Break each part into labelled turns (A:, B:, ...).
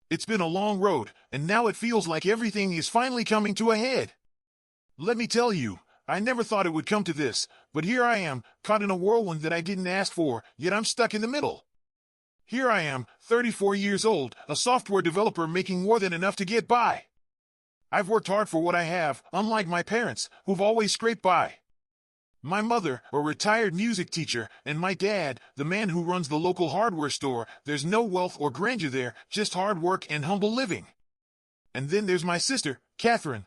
A: It's been a long road, and now it feels like everything is finally coming to a head. Let me tell you, I never thought it would come to this, but here I am, caught in a whirlwind that I didn't ask for, yet I'm stuck in the middle. Here I am, 34 years old, a software developer making more than enough to get by. I've worked hard for what I have, unlike my parents, who've always scraped by. My mother, a retired music teacher, and my dad, the man who runs the local hardware store, there's no wealth or grandeur there, just hard work and humble living. And then there's my sister, Catherine.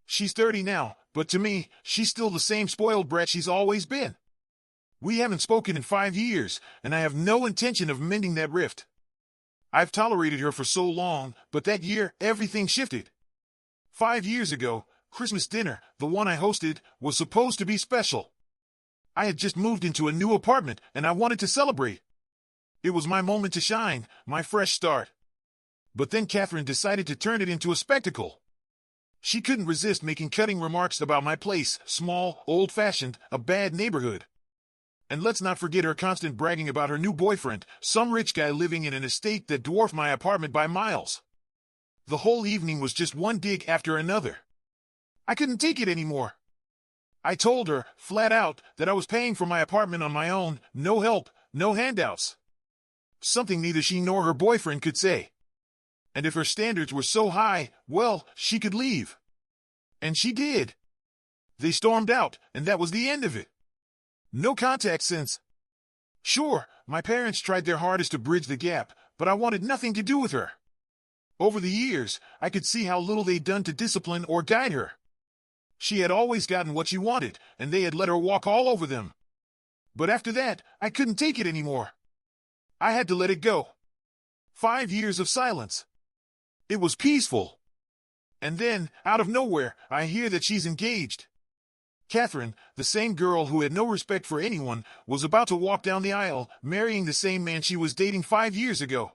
A: She's 30 now, but to me, she's still the same spoiled brat she's always been. We haven't spoken in 5 years, and I have no intention of mending that rift. I've tolerated her for so long, but that year, everything shifted. 5 years ago, Christmas dinner, the one I hosted, was supposed to be special. I had just moved into a new apartment, and I wanted to celebrate. It was my moment to shine, my fresh start. But then Catherine decided to turn it into a spectacle. She couldn't resist making cutting remarks about my place, small, old-fashioned, a bad neighborhood. And let's not forget her constant bragging about her new boyfriend, some rich guy living in an estate that dwarfed my apartment by miles. The whole evening was just one dig after another. I couldn't take it anymore. I told her, flat out, that I was paying for my apartment on my own, no help, no handouts. Something neither she nor her boyfriend could say. And if her standards were so high, well, she could leave. And she did. They stormed out, and that was the end of it. No contact since. Sure, my parents tried their hardest to bridge the gap, but I wanted nothing to do with her. Over the years, I could see how little they'd done to discipline or guide her. She had always gotten what she wanted, and they had let her walk all over them. But after that, I couldn't take it anymore. I had to let it go. 5 years of silence. It was peaceful. And then, out of nowhere, I hear that she's engaged. Catherine, the same girl who had no respect for anyone, was about to walk down the aisle, marrying the same man she was dating 5 years ago.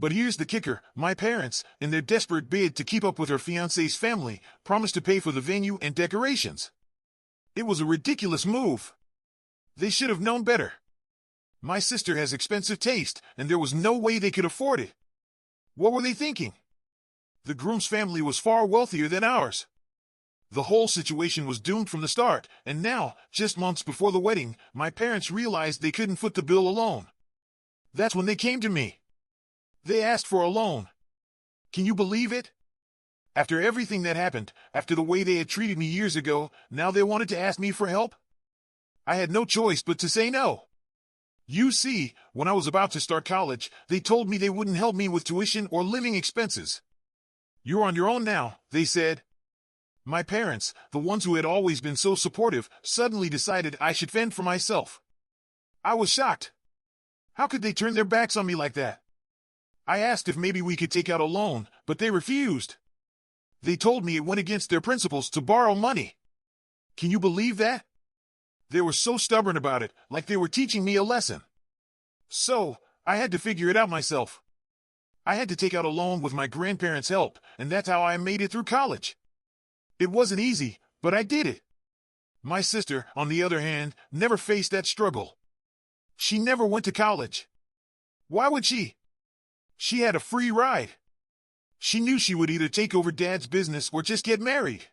A: But here's the kicker, my parents, in their desperate bid to keep up with her fiancé's family, promised to pay for the venue and decorations. It was a ridiculous move. They should have known better. My sister has expensive taste, and there was no way they could afford it. What were they thinking? The groom's family was far wealthier than ours. The whole situation was doomed from the start, and now, just months before the wedding, my parents realized they couldn't foot the bill alone. That's when they came to me. They asked for a loan. Can you believe it? After everything that happened, after the way they had treated me years ago, now they wanted to ask me for help? I had no choice but to say no. You see, when I was about to start college, they told me they wouldn't help me with tuition or living expenses. You're on your own now, they said. My parents, the ones who had always been so supportive, suddenly decided I should fend for myself. I was shocked. How could they turn their backs on me like that? I asked if maybe we could take out a loan, but they refused. They told me it went against their principles to borrow money. Can you believe that? They were so stubborn about it, like they were teaching me a lesson. So, I had to figure it out myself. I had to take out a loan with my grandparents' help, and that's how I made it through college. It wasn't easy, but I did it. My sister, on the other hand, never faced that struggle. She never went to college. Why would she? She had a free ride. She knew she would either take over Dad's business or just get married.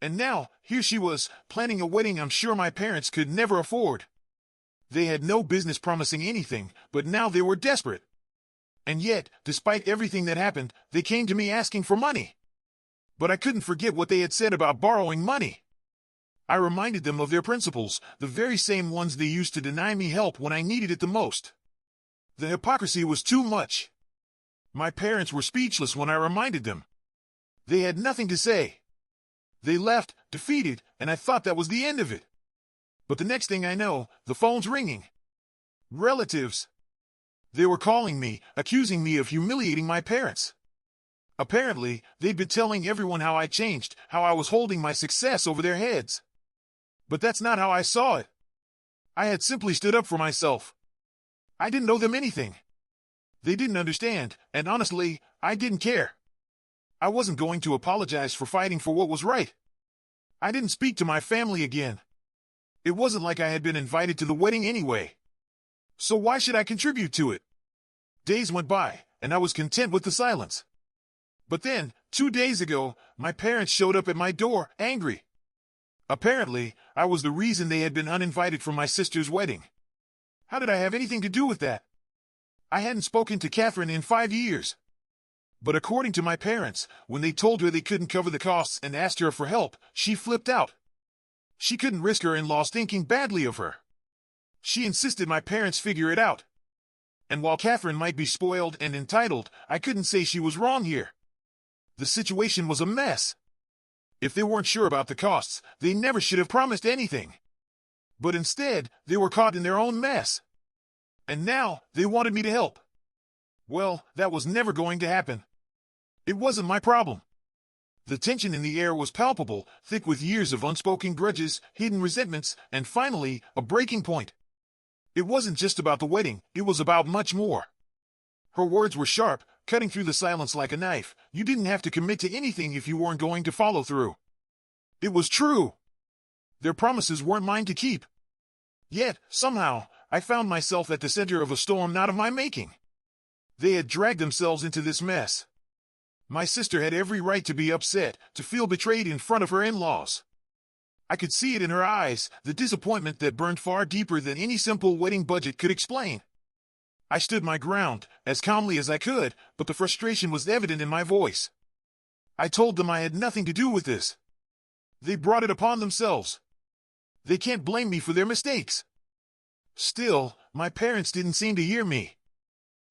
A: And now, here she was, planning a wedding I'm sure my parents could never afford. They had no business promising anything, but now they were desperate. And yet, despite everything that happened, they came to me asking for money. But I couldn't forget what they had said about borrowing money. I reminded them of their principles, the very same ones they used to deny me help when I needed it the most. The hypocrisy was too much. My parents were speechless when I reminded them. They had nothing to say. They left, defeated, and I thought that was the end of it. But the next thing I know, the phone's ringing. Relatives. They were calling me, accusing me of humiliating my parents. Apparently, they'd been telling everyone how I changed, how I was holding my success over their heads. But that's not how I saw it. I had simply stood up for myself. I didn't owe them anything. They didn't understand, and honestly, I didn't care. I wasn't going to apologize for fighting for what was right. I didn't speak to my family again. It wasn't like I had been invited to the wedding anyway. So why should I contribute to it? Days went by, and I was content with the silence. But then, 2 days ago, my parents showed up at my door, angry. Apparently, I was the reason they had been uninvited from my sister's wedding. How did I have anything to do with that? I hadn't spoken to Catherine in 5 years. But according to my parents, when they told her they couldn't cover the costs and asked her for help, she flipped out. She couldn't risk her in-laws thinking badly of her. She insisted my parents figure it out. And while Catherine might be spoiled and entitled, I couldn't say she was wrong here. The situation was a mess. If they weren't sure about the costs, they never should have promised anything. But instead, they were caught in their own mess. And now, they wanted me to help. Well, that was never going to happen. It wasn't my problem. The tension in the air was palpable, thick with years of unspoken grudges, hidden resentments, and finally, a breaking point. It wasn't just about the wedding, it was about much more. Her words were sharp, cutting through the silence like a knife. You didn't have to commit to anything if you weren't going to follow through. It was true. Their promises weren't mine to keep. Yet, somehow, I found myself at the center of a storm not of my making. They had dragged themselves into this mess. My sister had every right to be upset, to feel betrayed in front of her in-laws. I could see it in her eyes, the disappointment that burned far deeper than any simple wedding budget could explain. I stood my ground, as calmly as I could, but the frustration was evident in my voice. I told them I had nothing to do with this. They brought it upon themselves. They can't blame me for their mistakes. Still, my parents didn't seem to hear me.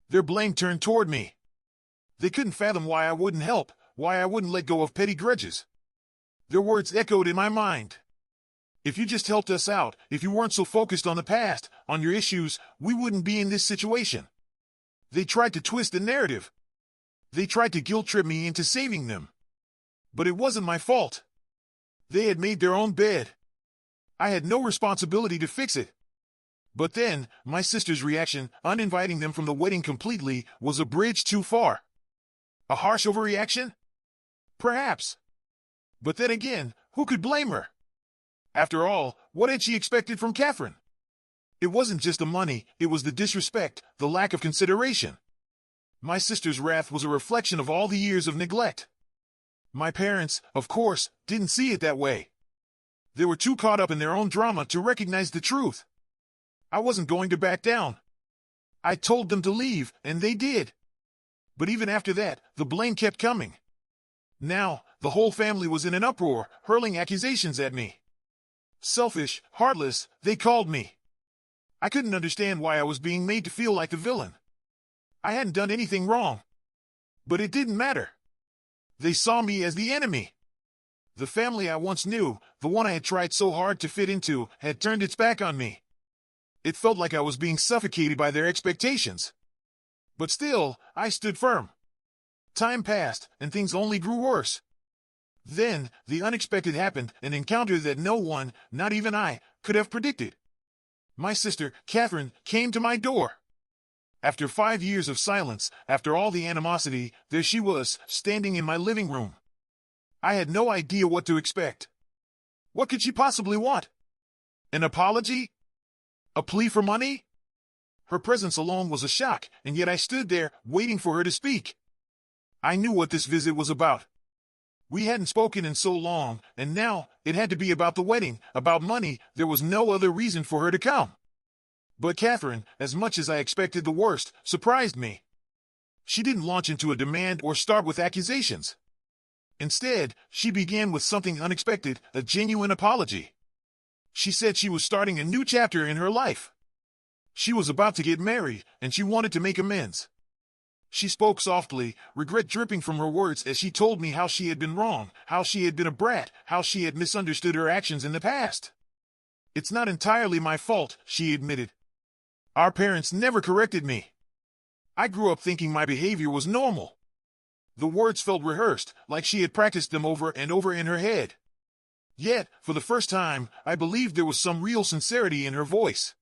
A: Their blame turned toward me. They couldn't fathom why I wouldn't help, why I wouldn't let go of petty grudges. Their words echoed in my mind. If you just helped us out, if you weren't so focused on the past, on your issues, we wouldn't be in this situation. They tried to twist the narrative. They tried to guilt-trip me into saving them. But it wasn't my fault. They had made their own bed. I had no responsibility to fix it. But then, my sister's reaction, uninviting them from the wedding completely, was a bridge too far. A harsh overreaction? Perhaps. But then again, who could blame her? After all, what had she expected from Catherine? It wasn't just the money, it was the disrespect, the lack of consideration. My sister's wrath was a reflection of all the years of neglect. My parents, of course, didn't see it that way. They were too caught up in their own drama to recognize the truth. I wasn't going to back down. I told them to leave, and they did. But even after that, the blame kept coming. Now, the whole family was in an uproar, hurling accusations at me. Selfish, heartless, they called me. I couldn't understand why I was being made to feel like the villain. I hadn't done anything wrong. But it didn't matter. They saw me as the enemy. The family I once knew, the one I had tried so hard to fit into, had turned its back on me. It felt like I was being suffocated by their expectations. But still, I stood firm. Time passed, and things only grew worse. Then, the unexpected happened, an encounter that no one, not even I, could have predicted. My sister, Catherine, came to my door. After 5 years of silence, after all the animosity, there she was, standing in my living room. I had no idea what to expect. What could she possibly want? An apology? A plea for money? Her presence alone was a shock, and yet I stood there, waiting for her to speak. I knew what this visit was about. We hadn't spoken in so long, and now, it had to be about the wedding, about money. There was no other reason for her to come. But Catherine, as much as I expected the worst, surprised me. She didn't launch into a demand or start with accusations. Instead, she began with something unexpected, a genuine apology. She said she was starting a new chapter in her life. She was about to get married, and she wanted to make amends. She spoke softly, regret dripping from her words as she told me how she had been wrong, how she had been a brat, how she had misunderstood her actions in the past. It's not entirely my fault, she admitted. Our parents never corrected me. I grew up thinking my behavior was normal. The words felt rehearsed, like she had practiced them over and over in her head. Yet, for the first time, I believed there was some real sincerity in her voice.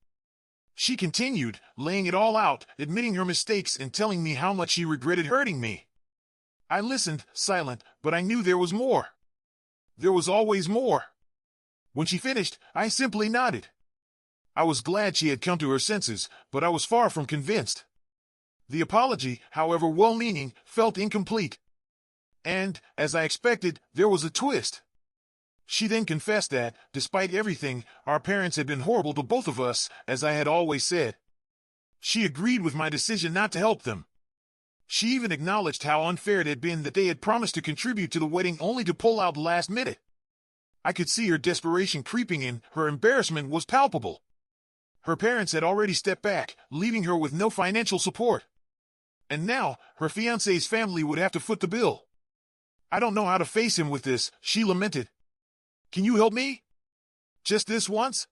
A: She continued, laying it all out, admitting her mistakes and telling me how much she regretted hurting me. I listened, silent, but I knew there was more. There was always more. When she finished, I simply nodded. I was glad she had come to her senses, but I was far from convinced. The apology, however well-meaning, felt incomplete. And, as I expected, there was a twist. She then confessed that, despite everything, our parents had been horrible to both of us, as I had always said. She agreed with my decision not to help them. She even acknowledged how unfair it had been that they had promised to contribute to the wedding only to pull out last minute. I could see her desperation creeping in, her embarrassment was palpable. Her parents had already stepped back, leaving her with no financial support. And now, her fiancé's family would have to foot the bill. I don't know how to face him with this, she lamented. Can you help me? Just this once?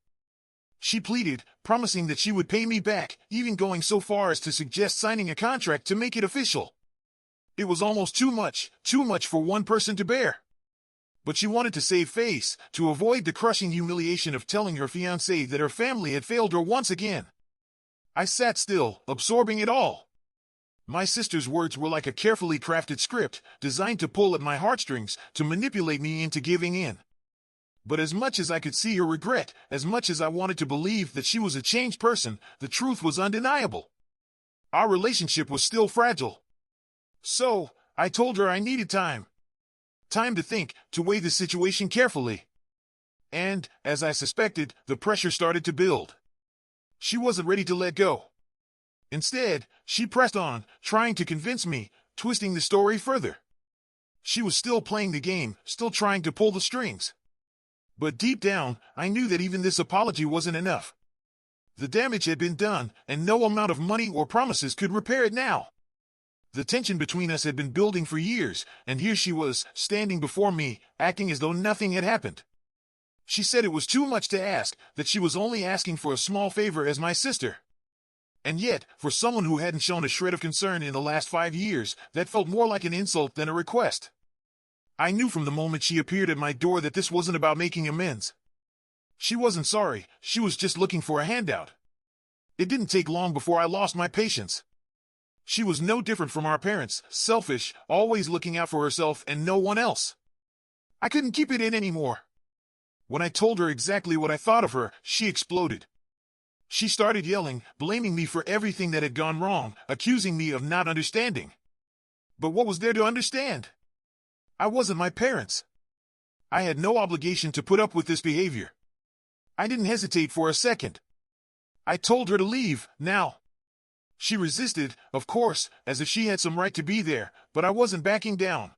A: She pleaded, promising that she would pay me back, even going so far as to suggest signing a contract to make it official. It was almost too much for one person to bear. But she wanted to save face, to avoid the crushing humiliation of telling her fiancé that her family had failed her once again. I sat still, absorbing it all. My sister's words were like a carefully crafted script, designed to pull at my heartstrings, to manipulate me into giving in. But as much as I could see her regret, as much as I wanted to believe that she was a changed person, the truth was undeniable. Our relationship was still fragile. So, I told her I needed time. Time to think, to weigh the situation carefully. And, as I suspected, the pressure started to build. She wasn't ready to let go. Instead, she pressed on, trying to convince me, twisting the story further. She was still playing the game, still trying to pull the strings. But deep down, I knew that even this apology wasn't enough. The damage had been done, and no amount of money or promises could repair it now. The tension between us had been building for years, and here she was, standing before me, acting as though nothing had happened. She said it was too much to ask, that she was only asking for a small favor as my sister. And yet, for someone who hadn't shown a shred of concern in the last 5 years, that felt more like an insult than a request. I knew from the moment she appeared at my door that this wasn't about making amends. She wasn't sorry, she was just looking for a handout. It didn't take long before I lost my patience. She was no different from our parents, selfish, always looking out for herself and no one else. I couldn't keep it in anymore. When I told her exactly what I thought of her, she exploded. She started yelling, blaming me for everything that had gone wrong, accusing me of not understanding. But what was there to understand? I wasn't my parents. I had no obligation to put up with this behavior. I didn't hesitate for a second. I told her to leave, now. She resisted, of course, as if she had some right to be there, but I wasn't backing down.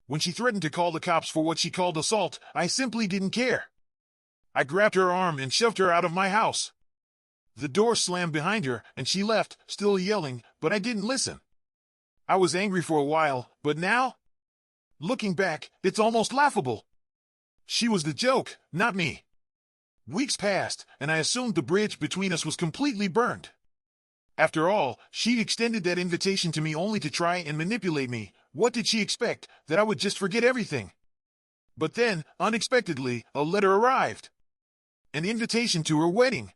A: When she threatened to call the cops for what she called assault, I simply didn't care. I grabbed her arm and shoved her out of my house. The door slammed behind her, and she left, still yelling, but I didn't listen. I was angry for a while, but now? Looking back, it's almost laughable. She was the joke, not me. Weeks passed, and I assumed the bridge between us was completely burned. After all, she'd extended that invitation to me only to try and manipulate me. What did she expect, that I would just forget everything? But then, unexpectedly, a letter arrived. An invitation to her wedding.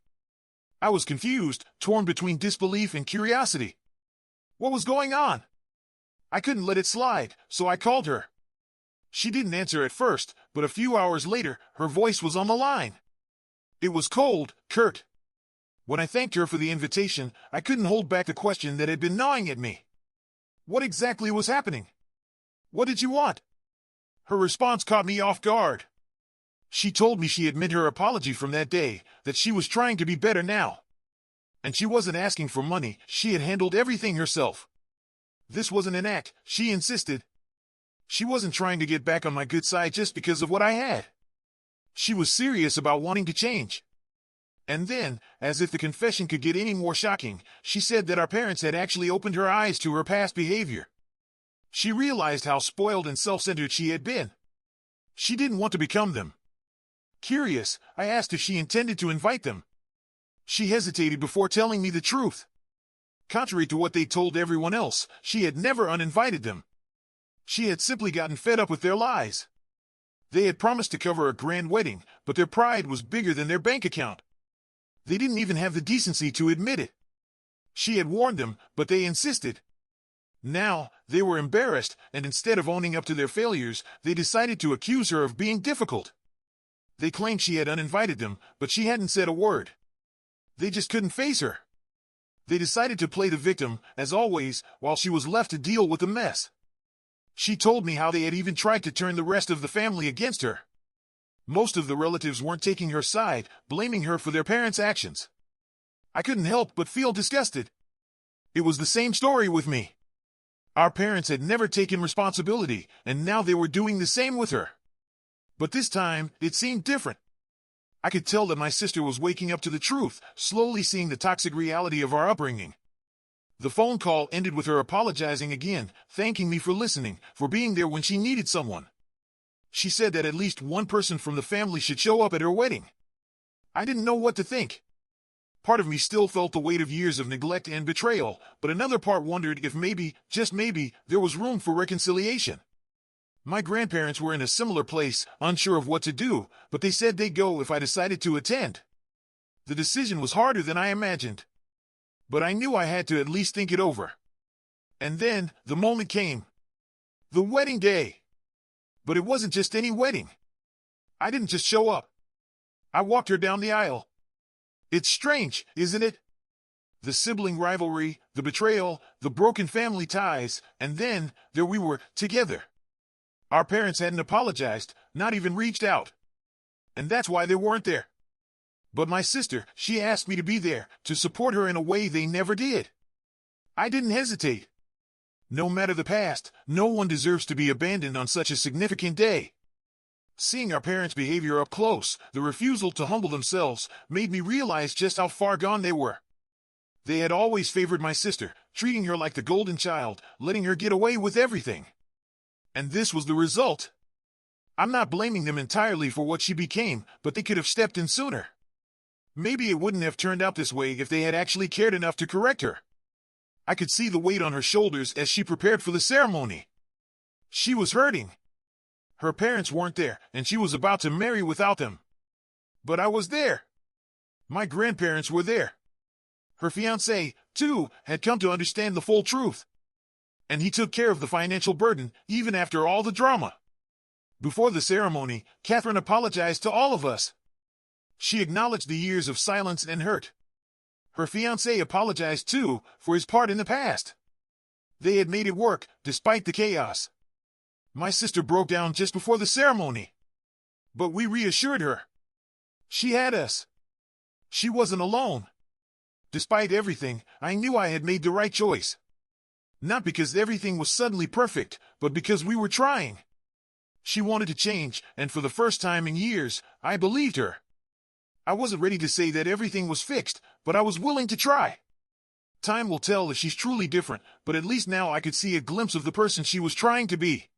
A: I was confused, torn between disbelief and curiosity. What was going on? I couldn't let it slide, so I called her. She didn't answer at first, but a few hours later, her voice was on the line. It was cold, curt. When I thanked her for the invitation, I couldn't hold back the question that had been gnawing at me. What exactly was happening? What did you want? Her response caught me off guard. She told me she had meant her apology from that day, that she was trying to be better now. And she wasn't asking for money, she had handled everything herself. This wasn't an act, she insisted. She wasn't trying to get back on my good side just because of what I had. She was serious about wanting to change. And then, as if the confession could get any more shocking, she said that our parents had actually opened her eyes to her past behavior. She realized how spoiled and self-centered she had been. She didn't want to become them. Curious, I asked if she intended to invite them. She hesitated before telling me the truth. Contrary to what they told everyone else, she had never uninvited them. She had simply gotten fed up with their lies. They had promised to cover a grand wedding, but their pride was bigger than their bank account. They didn't even have the decency to admit it. She had warned them, but they insisted. Now, they were embarrassed, and instead of owning up to their failures, they decided to accuse her of being difficult. They claimed she had uninvited them, but she hadn't said a word. They just couldn't face her. They decided to play the victim, as always, while she was left to deal with the mess. She told me how they had even tried to turn the rest of the family against her. Most of the relatives weren't taking her side, blaming her for their parents' actions. I couldn't help but feel disgusted. It was the same story with me. Our parents had never taken responsibility, and now they were doing the same with her. But this time, it seemed different. I could tell that my sister was waking up to the truth, slowly seeing the toxic reality of our upbringing. The phone call ended with her apologizing again, thanking me for listening, for being there when she needed someone. She said that at least one person from the family should show up at her wedding. I didn't know what to think. Part of me still felt the weight of years of neglect and betrayal, but another part wondered if maybe, just maybe, there was room for reconciliation. My grandparents were in a similar place, unsure of what to do, but they said they'd go if I decided to attend. The decision was harder than I imagined. But I knew I had to at least think it over. And then, the moment came. The wedding day. But it wasn't just any wedding. I didn't just show up. I walked her down the aisle. It's strange, isn't it? The sibling rivalry, the betrayal, the broken family ties, and then, there we were, together. Our parents hadn't apologized, not even reached out. And that's why they weren't there. But my sister, she asked me to be there, to support her in a way they never did. I didn't hesitate. No matter the past, no one deserves to be abandoned on such a significant day. Seeing our parents' behavior up close, the refusal to humble themselves, made me realize just how far gone they were. They had always favored my sister, treating her like the golden child, letting her get away with everything. And this was the result. I'm not blaming them entirely for what she became, but they could have stepped in sooner. Maybe it wouldn't have turned out this way if they had actually cared enough to correct her. I could see the weight on her shoulders as she prepared for the ceremony. She was hurting. Her parents weren't there, and she was about to marry without them. But I was there. My grandparents were there. Her fiancé, too, had come to understand the full truth. And he took care of the financial burden, even after all the drama. Before the ceremony, Catherine apologized to all of us. She acknowledged the years of silence and hurt. Her fiancé apologized, too, for his part in the past. They had made it work, despite the chaos. My sister broke down just before the ceremony. But we reassured her. She had us. She wasn't alone. Despite everything, I knew I had made the right choice. Not because everything was suddenly perfect, but because we were trying. She wanted to change, and for the first time in years, I believed her. I wasn't ready to say that everything was fixed, but I was willing to try. Time will tell if she's truly different, but at least now I could see a glimpse of the person she was trying to be.